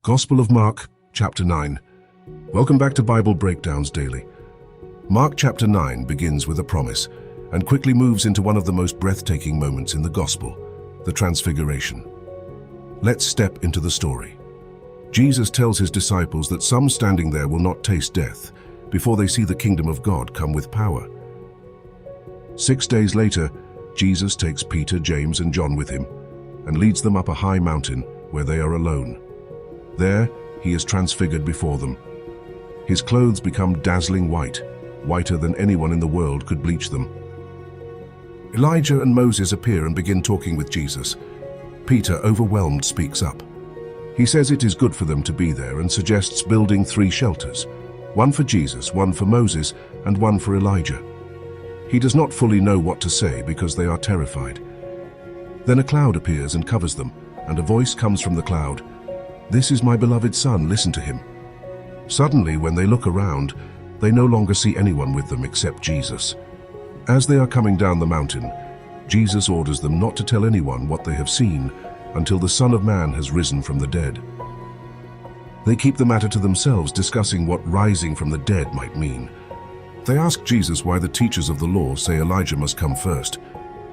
Gospel of Mark, chapter 9. Welcome back to Bible Breakdowns Daily. Mark chapter 9 begins with a promise and quickly moves into one of the most breathtaking moments in the Gospel, the Transfiguration. Let's step into the story. Jesus tells his disciples that some standing there will not taste death before they see the kingdom of God come with power. 6 days later, Jesus takes Peter, James, and John with him and leads them up a high mountain where they are alone. There, he is transfigured before them. His clothes become dazzling white, whiter than anyone in the world could bleach them. Elijah and Moses appear and begin talking with Jesus. Peter, overwhelmed, speaks up. He says it is good for them to be there and suggests building 3 shelters, one for Jesus, one for Moses, and one for Elijah. He does not fully know what to say because they are terrified. Then a cloud appears and covers them, and a voice comes from the cloud. "This is my beloved Son, listen to him." Suddenly, when they look around, they no longer see anyone with them except Jesus. As they are coming down the mountain, Jesus orders them not to tell anyone what they have seen until the Son of Man has risen from the dead. They keep the matter to themselves, discussing what rising from the dead might mean. They ask Jesus why the teachers of the law say Elijah must come first.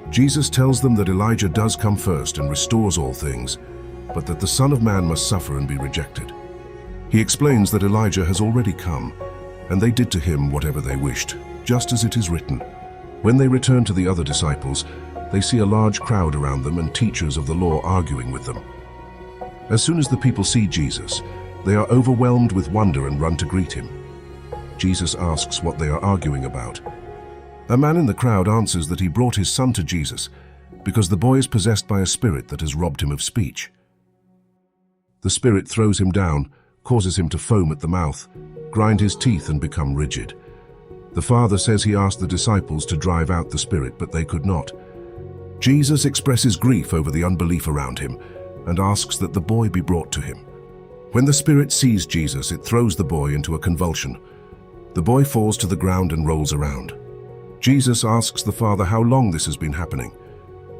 Jesus tells them that Elijah does come first and restores all things, but that the Son of Man must suffer and be rejected. He explains that Elijah has already come, and they did to him whatever they wished, just as it is written. When they return to the other disciples, they see a large crowd around them and teachers of the law arguing with them. As soon as the people see Jesus, they are overwhelmed with wonder and run to greet him. Jesus asks what they are arguing about. A man in the crowd answers that he brought his son to Jesus because the boy is possessed by a spirit that has robbed him of speech. The spirit throws him down, causes him to foam at the mouth, grind his teeth and become rigid. The father says he asked the disciples to drive out the spirit, but they could not. Jesus expresses grief over the unbelief around him and asks that the boy be brought to him. When the spirit sees Jesus, it throws the boy into a convulsion. The boy falls to the ground and rolls around. Jesus asks the father how long this has been happening.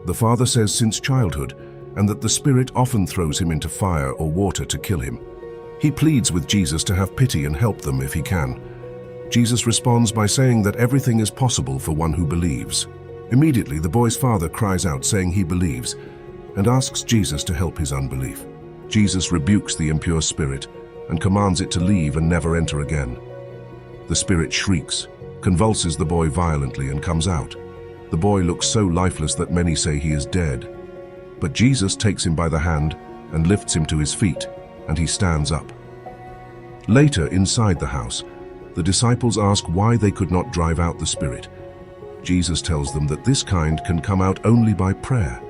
The father says since childhood, and that the spirit often throws him into fire or water to kill him. He pleads with Jesus to have pity and help them if he can. Jesus responds by saying that everything is possible for one who believes. Immediately, the boy's father cries out saying he believes and asks Jesus to help his unbelief. Jesus rebukes the impure spirit and commands it to leave and never enter again. The spirit shrieks, convulses the boy violently and comes out. The boy looks so lifeless that many say he is dead. But Jesus takes him by the hand and lifts him to his feet, and he stands up. Later, inside the house, the disciples ask why they could not drive out the spirit. Jesus tells them that this kind can come out only by prayer.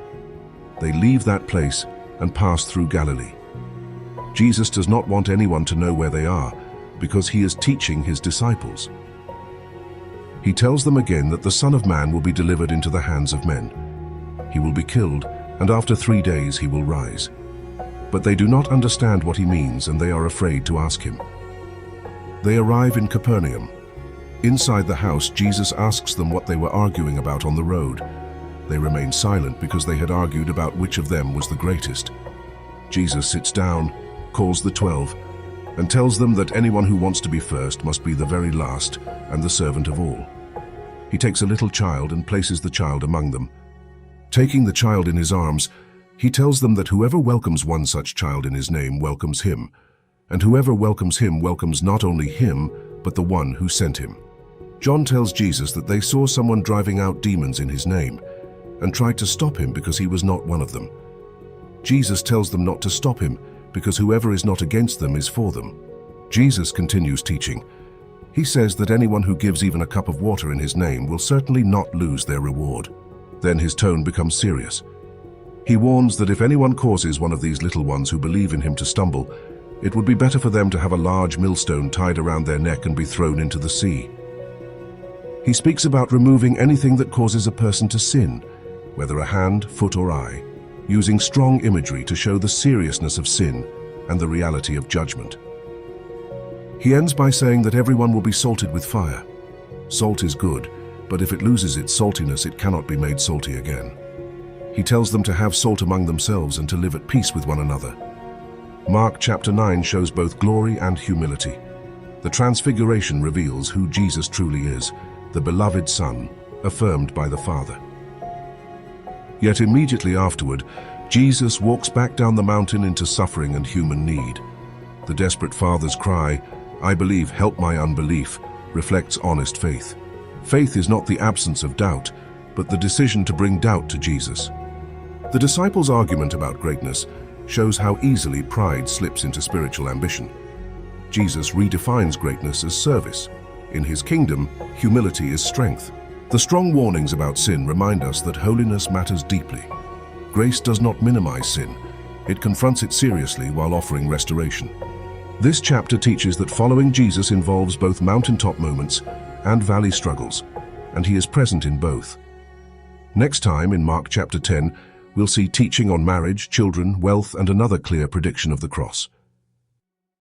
They leave that place and pass through Galilee. Jesus does not want anyone to know where they are because he is teaching his disciples. He tells them again that the Son of Man will be delivered into the hands of men. He will be killed, and after 3 days he will rise. But they do not understand what he means, and they are afraid to ask him. They arrive in Capernaum. Inside the house, Jesus asks them what they were arguing about on the road. They remain silent because they had argued about which of them was the greatest. Jesus sits down, calls the 12, and tells them that anyone who wants to be first must be the very last and the servant of all. He takes a little child and places the child among them. Taking the child in his arms, he tells them that whoever welcomes one such child in his name welcomes him, and whoever welcomes him welcomes not only him, but the one who sent him. John tells Jesus that they saw someone driving out demons in his name and tried to stop him because he was not one of them. Jesus tells them not to stop him because whoever is not against them is for them. Jesus continues teaching. He says that anyone who gives even a cup of water in his name will certainly not lose their reward. Then his tone becomes serious. He warns that if anyone causes one of these little ones who believe in him to stumble, it would be better for them to have a large millstone tied around their neck and be thrown into the sea. He speaks about removing anything that causes a person to sin, whether a hand, foot, or eye, using strong imagery to show the seriousness of sin and the reality of judgment. He ends by saying that everyone will be salted with fire. Salt is good, but if it loses its saltiness, it cannot be made salty again. He tells them to have salt among themselves and to live at peace with one another. Mark chapter 9 shows both glory and humility. The Transfiguration reveals who Jesus truly is, the beloved Son, affirmed by the Father. Yet immediately afterward, Jesus walks back down the mountain into suffering and human need. The desperate Father's cry, "I believe, help my unbelief," reflects honest faith. Faith is not the absence of doubt, but the decision to bring doubt to Jesus. The disciples' argument about greatness shows how easily pride slips into spiritual ambition. Jesus redefines greatness as service. In his kingdom, humility is strength. The strong warnings about sin remind us that holiness matters deeply. Grace does not minimize sin. It confronts it seriously while offering restoration. This chapter teaches that following Jesus involves both mountaintop moments and valley struggles, and he is present in both. Next time, in Mark chapter 10, we'll see teaching on marriage, children, wealth, and another clear prediction of the cross.